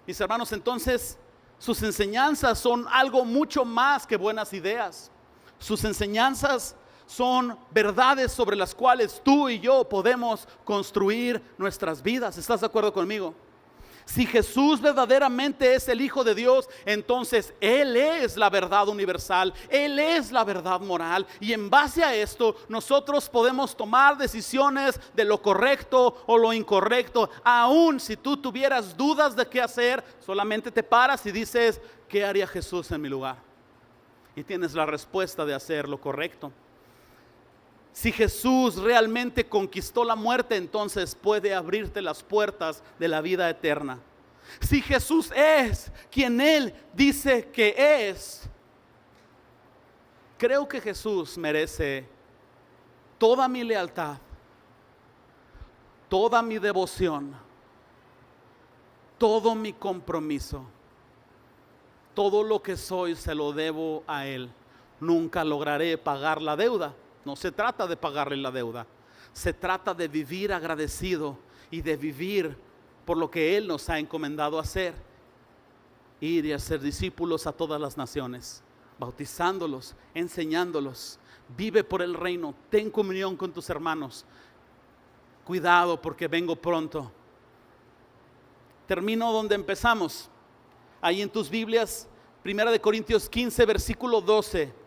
mis hermanos, entonces sus enseñanzas son algo mucho más que buenas ideas. Sus enseñanzas son verdades sobre las cuales tú y yo podemos construir nuestras vidas. ¿Estás de acuerdo conmigo? Si Jesús verdaderamente es el Hijo de Dios, entonces Él es la verdad universal, Él es la verdad moral, y en base a esto nosotros podemos tomar decisiones de lo correcto o lo incorrecto. Aún si tú tuvieras dudas de qué hacer, solamente te paras y dices: ¿qué haría Jesús en mi lugar? Y tienes la respuesta de hacer lo correcto. Si Jesús realmente conquistó la muerte, entonces puede abrirte las puertas de la vida eterna. Si Jesús es quien Él dice que es, creo que Jesús merece toda mi lealtad, toda mi devoción, todo mi compromiso. Todo lo que soy se lo debo a Él. Nunca lograré pagar la deuda. No se trata de pagarle la deuda, se trata de vivir agradecido y de vivir por lo que Él nos ha encomendado hacer: ir y hacer discípulos a todas las naciones, bautizándolos, enseñándolos. Vive por el reino, ten comunión con tus hermanos. Cuidado, porque vengo pronto. Termino donde empezamos, ahí en tus Biblias, 1 Corintios 15, versículo 12.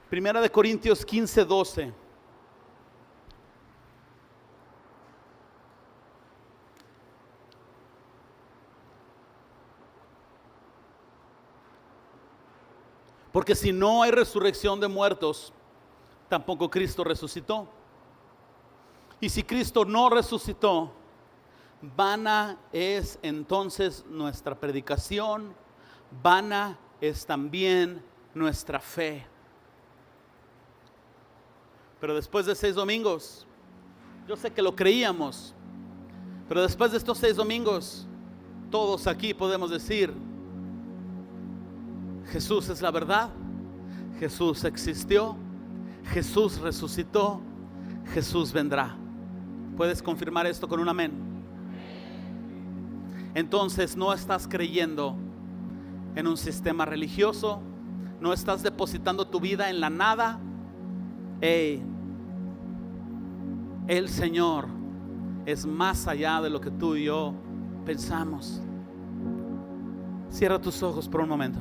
Primera de Corintios 15, 12. Porque si no hay resurrección de muertos, tampoco Cristo resucitó. Y si Cristo no resucitó, vana es entonces nuestra predicación, vana es también nuestra fe. Pero después de 6 domingos, yo sé que lo creíamos, pero después de estos 6 domingos, todos aquí podemos decir: Jesús es la verdad, Jesús existió, Jesús resucitó, Jesús vendrá. ¿Puedes confirmar esto con un amén? Entonces no estás creyendo en un sistema religioso, no estás depositando tu vida en la nada. El Señor es más allá de lo que tú y yo pensamos. Cierra tus ojos por un momento.